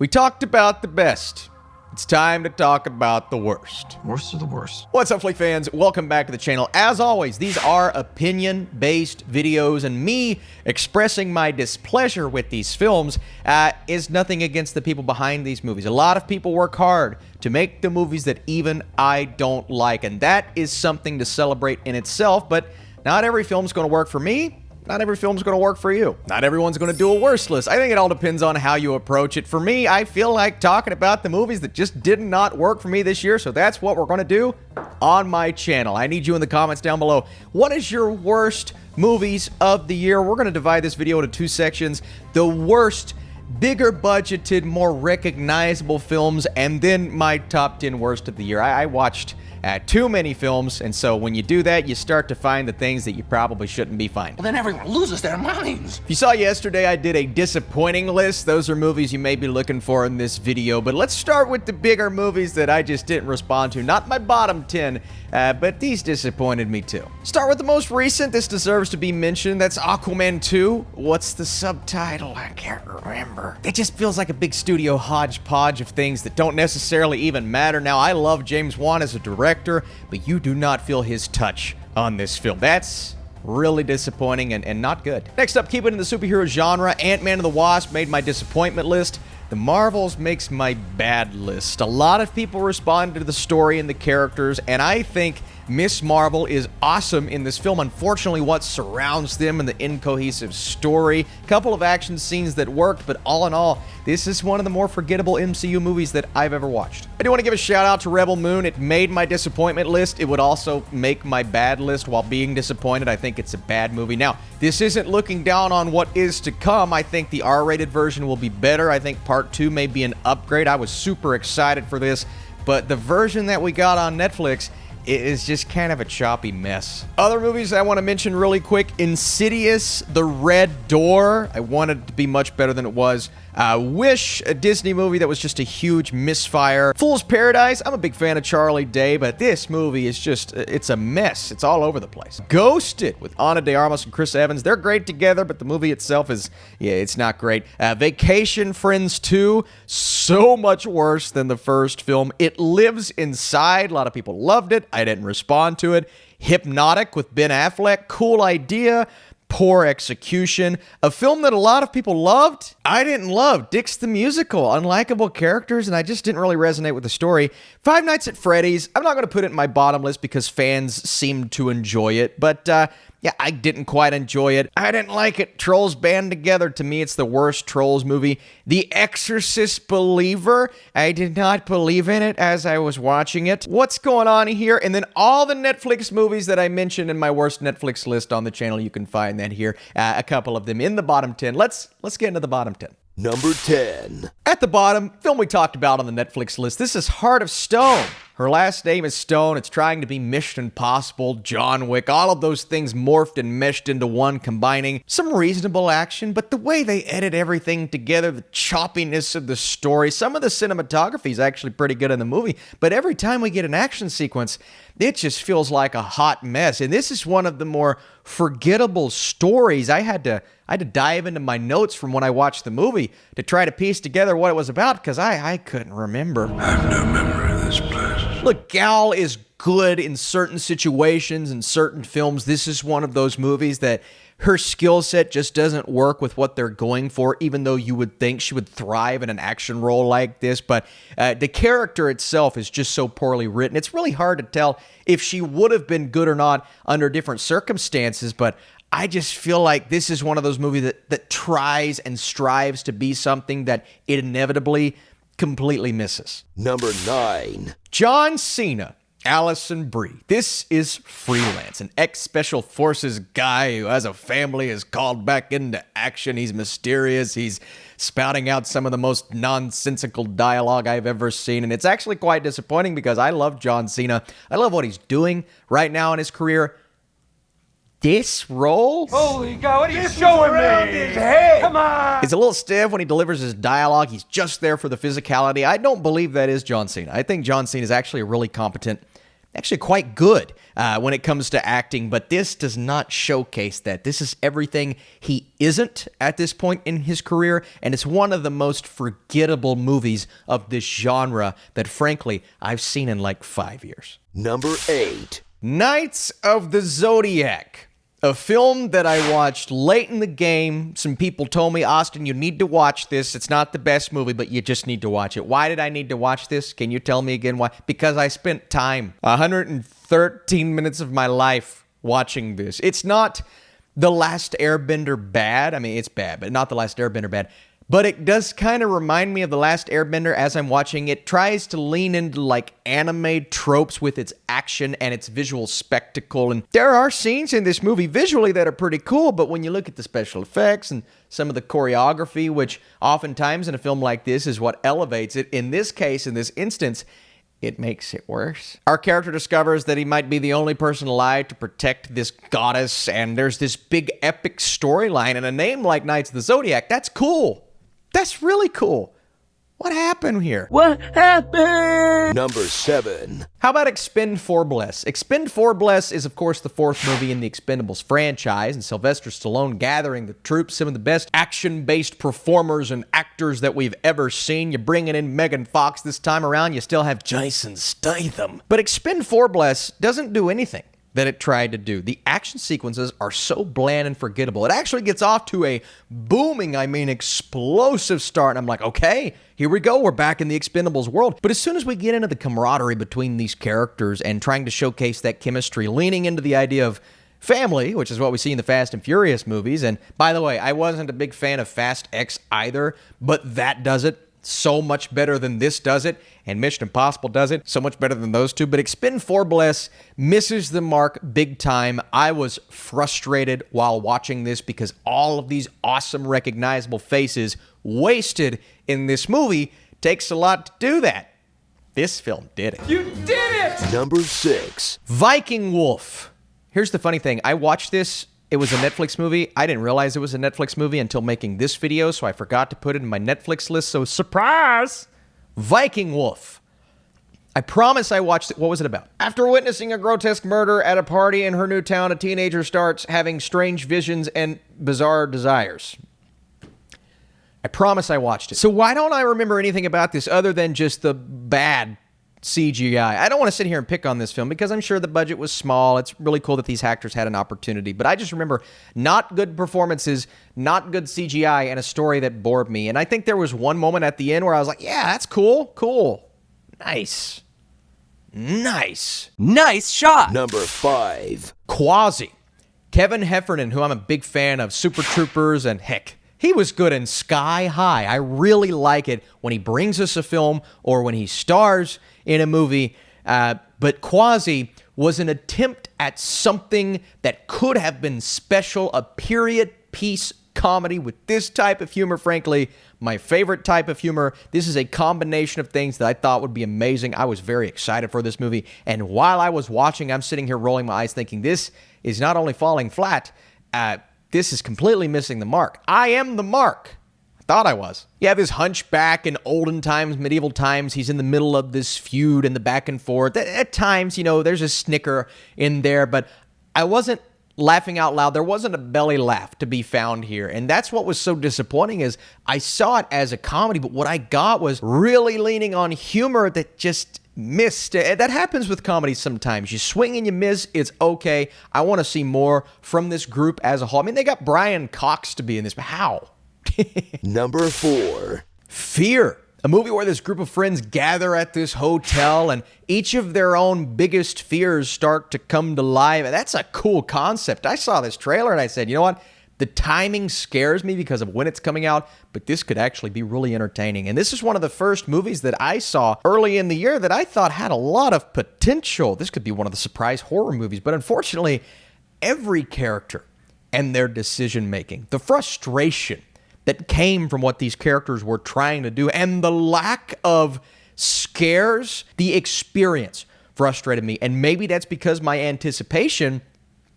We talked about the best. It's time to talk about the worst. Worst of the worst. What's up, Flick fans? Welcome back to the channel. As always, these are opinion-based videos, and me expressing my displeasure with these films is nothing against the people behind these movies. A lot of people work hard to make the movies that even I don't like, and that is something to celebrate in itself, but not every film's going to work for me. Not every film's going to work for you. Not everyone's going to do a worst list. I think it all depends on how you approach it. For me, I feel like talking about the movies that just did not work for me this year, so that's what we're going to do on my channel. I need you in the comments down below. What is your worst movies of the year? We're going to divide this video into two sections. The worst, bigger budgeted, more recognizable films, and then my top 10 worst of the year. I watched too many films, and so when you do that, you start to find the things that you probably shouldn't be finding. Well, then everyone loses their minds. If you saw yesterday, I did a disappointing list. Those are movies you may be looking for in this video, but let's start with the bigger movies that I just didn't respond to. Not my bottom 10, but these disappointed me too. Start with the most recent. This deserves to be mentioned. That's Aquaman 2. What's the subtitle? I can't remember. It just feels like a big studio hodgepodge of things that don't necessarily even matter. Now, I love James Wan as a director, but you do not feel his touch on this film. That's really disappointing and not good. Next up, keep it in the superhero genre. Ant-Man and the Wasp made my disappointment list. The Marvels makes my bad list. A lot of people responded to the story and the characters, and I think Miss Marvel is awesome in this film. Unfortunately, what surrounds them and the incohesive story. A couple of action scenes that worked, but all in all, this is one of the more forgettable MCU movies that I've ever watched. I do want to give a shout out to Rebel Moon. It made my disappointment list. It would also make my bad list while being disappointed. I think it's a bad movie. Now, this isn't looking down on what is to come. I think the R-rated version will be better. I think Part 2 may be an upgrade. I was super excited for this, but the version that we got on Netflix is just kind of a choppy mess. Other movies I want to mention really quick. Insidious, The Red Door. I wanted it to be much better than it was. Wish, a Disney movie that was just a huge misfire. Fool's Paradise, I'm a big fan of Charlie Day, but this movie is just, it's a mess. It's all over the place. Ghosted, with Ana de Armas and Chris Evans. They're great together, but the movie itself is, yeah, it's not great. Vacation Friends 2, so much worse than the first film. It Lives Inside, a lot of people loved it. I didn't respond to it. Hypnotic with Ben Affleck, cool idea. Poor execution. A film that a lot of people loved, I didn't love. Dick's the Musical. Unlikable characters, and I just didn't really resonate with the story. Five Nights at Freddy's. I'm not going to put it in my bottom list because fans seemed to enjoy it, but yeah, I didn't quite enjoy it. I didn't like it. Trolls Band Together. To me, it's the worst Trolls movie. The Exorcist Believer. I did not believe in it as I was watching it. What's going on here? And then all the Netflix movies that I mentioned in my worst Netflix list on the channel, you can find that here. A couple of them in the bottom 10. Let's get into the bottom 10. Number 10. At the bottom, film we talked about on the Netflix list. This is Heart of Stone. Her last name is Stone. It's trying to be Mission Impossible, John Wick, all of those things morphed and meshed into one, combining some reasonable action, but the way they edit everything together, the choppiness of the story, some of the cinematography is actually pretty good in the movie, but every time we get an action sequence, it just feels like a hot mess. And this is one of the more forgettable stories. I had to dive into my notes from when I watched the movie to try to piece together what it was about because I couldn't remember. I have no memory of this place. Look, Gal is good in certain situations and certain films. This is one of those movies that her skill set just doesn't work with what they're going for, even though you would think she would thrive in an action role like this. But the character itself is just so poorly written. It's really hard to tell if she would have been good or not under different circumstances, but I just feel like this is one of those movies that tries and strives to be something that it inevitably completely misses. Number 9. John Cena, Allison Brie. This is Freelance, an ex-Special Forces guy who has a family, is called back into action. He's mysterious. He's spouting out some of the most nonsensical dialogue I've ever seen, and it's actually quite disappointing because I love John Cena. I love what he's doing right now in his career. This role? Holy God, what are you showing me? His head. Come on. He's a little stiff when he delivers his dialogue. He's just there for the physicality. I don't believe that is John Cena. I think John Cena is actually a really competent actually quite good when it comes to acting, but this does not showcase that. This is everything he isn't at this point in his career, and it's one of the most forgettable movies of this genre that, frankly, I've seen in like 5 years. Number 8. Knights of the Zodiac. A film that I watched late in the game. Some people told me, Austin, you need to watch this. It's not the best movie, but you just need to watch it. Why did I need to watch this? Can you tell me again why? Because I spent time, 113 minutes of my life watching this. It's not The Last Airbender bad. I mean, it's bad, but not The Last Airbender bad. But it does kind of remind me of The Last Airbender as I'm watching. It tries to lean into like anime tropes with its action and its visual spectacle. And there are scenes in this movie visually that are pretty cool, but when you look at the special effects and some of the choreography, which oftentimes in a film like this is what elevates it, in this case, in this instance, it makes it worse. Our character discovers that he might be the only person alive to protect this goddess, and there's this big epic storyline, and a name like Knights of the Zodiac, that's cool. That's really cool. What happened here? What happened? Number 7. How about Expendables? Expendables is, of course, the fourth movie in the Expendables franchise, and Sylvester Stallone gathering the troops, some of the best action-based performers and actors that we've ever seen. You're bringing in Megan Fox this time around. You still have Jason Statham. But Expendables doesn't do anything that it tried to do. The action sequences are so bland and forgettable. It actually gets off to a booming, explosive start. And I'm like, okay, here we go. We're back in the Expendables world. But as soon as we get into the camaraderie between these characters and trying to showcase that chemistry, leaning into the idea of family, which is what we see in the Fast and Furious movies. And by the way, I wasn't a big fan of Fast X either, but that does it so much better than this does it, and Mission Impossible does it so much better than those two. But Expendables misses the mark big time. I was frustrated while watching this because all of these awesome recognizable faces wasted in this movie takes a lot to do that. This film did it. You did it! Number 6. Viking Wolf. Here's the funny thing. I watched this. It was a Netflix movie. I didn't realize it was a Netflix movie until making this video, so I forgot to put it in my Netflix list, so surprise! Viking Wolf. I promise I watched it. What was it about? After witnessing a grotesque murder at a party in her new town, a teenager starts having strange visions and bizarre desires. I promise I watched it. So why don't I remember anything about this other than just the bad CGI? I don't want to sit here and pick on this film because I'm sure the budget was small. It's really cool that these actors had an opportunity, but I just remember not good performances, not good CGI, and a story that bored me. And I think there was one moment at the end where I was like, yeah, that's cool. Nice shot. Number 5. Quasi. Kevin Heffernan, who I'm a big fan of, Super Troopers, and heck, he was good in Sky High. I really like it when he brings us a film or when he stars in a movie. But Quasi was an attempt at something that could have been special, a period piece comedy with this type of humor, frankly, my favorite type of humor. This is a combination of things that I thought would be amazing. I was very excited for this movie. And while I was watching, I'm sitting here rolling my eyes thinking this is not only falling flat, this is completely missing the mark. I am the mark. I thought I was. You have this hunchback in olden times, medieval times. He's in the middle of this feud and the back and forth. At times, there's a snicker in there, but I wasn't laughing out loud. There wasn't a belly laugh to be found here. And that's what was so disappointing is I saw it as a comedy, but what I got was really leaning on humor that just missed. That happens with comedy sometimes. You swing and you miss, it's okay. I want to see more from this group as a whole. I mean, they got Brian Cox to be in this, but how? Number 4. Fear. A movie where this group of friends gather at this hotel and each of their own biggest fears start to come to life. That's a cool concept. I saw this trailer and I said, you know what? The timing scares me because of when it's coming out, but this could actually be really entertaining. And this is one of the first movies that I saw early in the year that I thought had a lot of potential. This could be one of the surprise horror movies, but unfortunately, every character and their decision-making, the frustration that came from what these characters were trying to do, and the lack of scares, the experience frustrated me. And maybe that's because my anticipation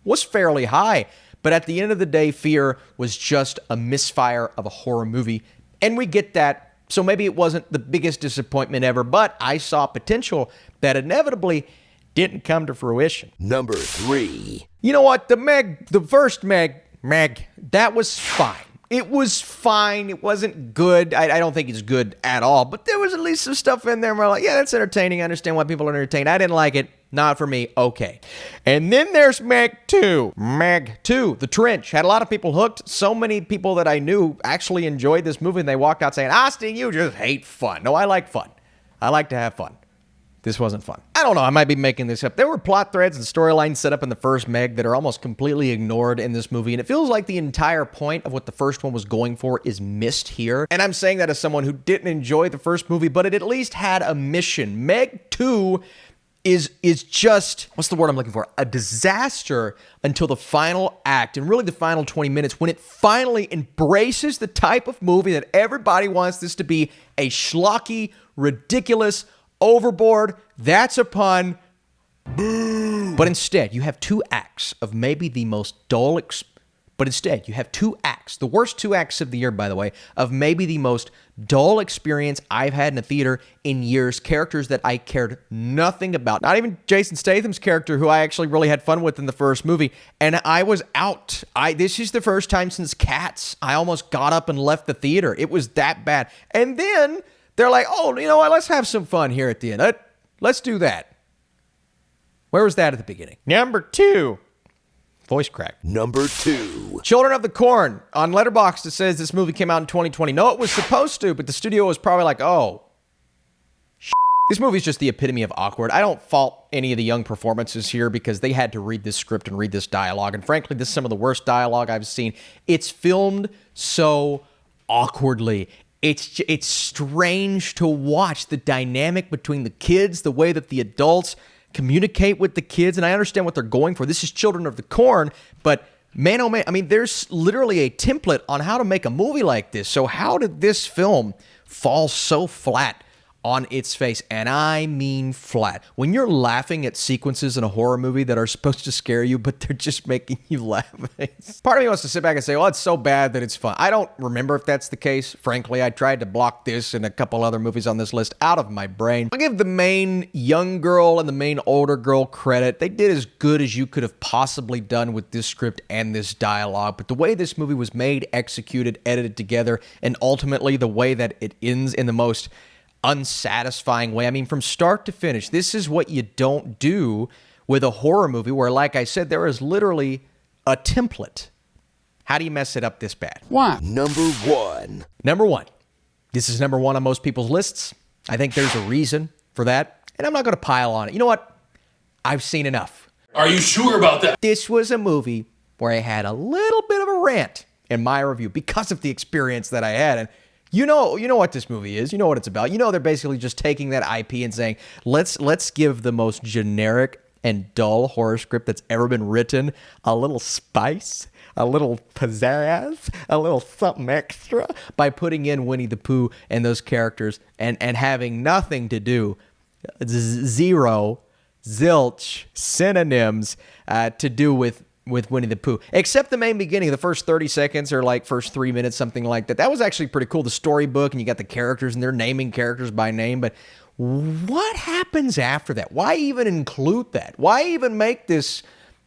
was fairly high. But at the end of the day, Fear was just a misfire of a horror movie. And we get that. So maybe it wasn't the biggest disappointment ever, but I saw potential that inevitably didn't come to fruition. Number 3. You know what? The first Meg, that was fine. It was fine. It wasn't good. I don't think it's good at all, but there was at least some stuff in there where I'm like, yeah, that's entertaining. I understand why people are entertained. I didn't like it. Not for me. Okay. And then there's Meg 2. Meg 2, The Trench. Had a lot of people hooked. So many people that I knew actually enjoyed this movie, and they walked out saying, Austin, you just hate fun. No, I like fun. I like to have fun. This wasn't fun. I don't know. I might be making this up. There were plot threads and storylines set up in the first Meg that are almost completely ignored in this movie. And it feels like the entire point of what the first one was going for is missed here. And I'm saying that as someone who didn't enjoy the first movie, but it at least had a mission. Meg 2 is just, what's the word I'm looking for? A disaster until the final act and really the final 20 minutes when it finally embraces the type of movie that everybody wants this to be, a schlocky, ridiculous, overboard, that's a pun. Boo. But instead, you have 2 acts of maybe the most dull, but instead, you have 2 acts, the worst 2 acts of the year, by the way, of maybe the most dull experience I've had in a theater in years, characters that I cared nothing about. Not even Jason Statham's character, who I actually really had fun with in the first movie, and I was out. This is the first time since Cats I almost got up and left the theater. It was that bad. And then they're like, oh, you know what? Let's have some fun here at the end. Let's do that. Where was that at the beginning? Number 2. Voice crack. Number 2. Children of the Corn. On Letterboxd, it says this movie came out in 2020. No, it was supposed to, but the studio was probably like, oh, this movie's just the epitome of awkward. I don't fault any of the young performances here because they had to read this script and read this dialogue. And frankly, this is some of the worst dialogue I've seen. It's filmed so awkwardly. It's strange to watch the dynamic between the kids, the way that the adults communicate with the kids, and I understand what they're going for. This is Children of the Corn, but man, oh man, I mean, there's literally a template on how to make a movie like this. So how did this film fall so flat on its face? And I mean flat. When you're laughing at sequences in a horror movie that are supposed to scare you, but they're just making you laugh. Part of me wants to sit back and say, oh, it's so bad that it's fun. I don't remember if that's the case. Frankly, I tried to block this and a couple other movies on this list out of my brain. I'll give the main young girl and the main older girl credit. They did as good as you could have possibly done with this script and this dialogue. But the way this movie was made, executed, edited together, and ultimately the way that it ends in the most unsatisfying way. I mean, from start to finish, this is what you don't do with a horror movie where, like I said, there is literally a template. How do you mess it up this bad? Why? Number 1. Number 1. This is number 1 on most people's lists. I think there's a reason for that, and I'm not going to pile on it. You know what? I've seen enough. Are you sure about that? This was a movie where I had a little bit of a rant in my review because of the experience that I had. And you know what this movie is. You know what it's about. You know they're basically just taking that IP and saying, let's give the most generic and dull horror script that's ever been written a little spice, a little pizzazz, a little something extra by putting in Winnie the Pooh and those characters and having nothing to do, zilch synonyms to do with Winnie the Pooh, except the main beginning, the first 30 seconds or like first 3 minutes, something like that. That was actually pretty cool. The storybook, and you got the characters and they're naming characters by name. But what happens after that? Why even include that? Why even make this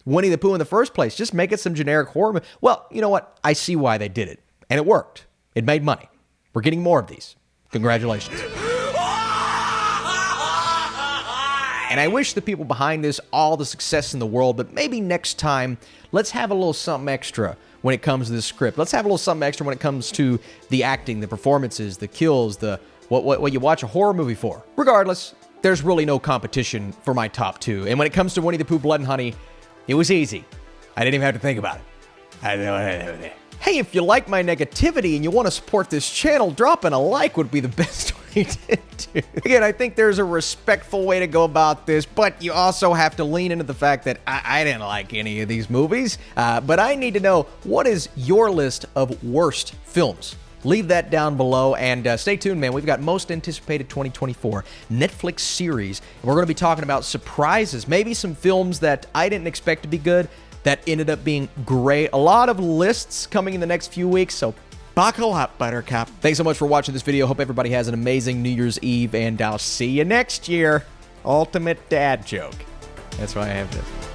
Winnie the Pooh in the first place? Just make it some generic horror. Well, you know what? I see why they did it, and it worked. It made money. We're getting more of these. Congratulations. And I wish the people behind this all the success in the world, but maybe next time, let's have a little something extra when it comes to the script. Let's have a little something extra when it comes to the acting, the performances, the kills, what you watch a horror movie for. Regardless, there's really no competition for my top 2. And when it comes to Winnie the Pooh Blood and Honey, it was easy. I didn't even have to think about it. Hey, if you like my negativity and you want to support this channel, dropping a like would be the best way to do. Again, I think there's a respectful way to go about this, but you also have to lean into the fact that I didn't like any of these movies. But I need to know, what is your list of worst films? Leave that down below, and stay tuned, man. We've got most anticipated 2024 Netflix series, and we're going to be talking about surprises, maybe some films that I didn't expect to be good that ended up being great. A lot of lists coming in the next few weeks, so buckle up, Buttercup. Thanks so much for watching this video. Hope everybody has an amazing New Year's Eve, and I'll see you next year. Ultimate dad joke. That's why I have this.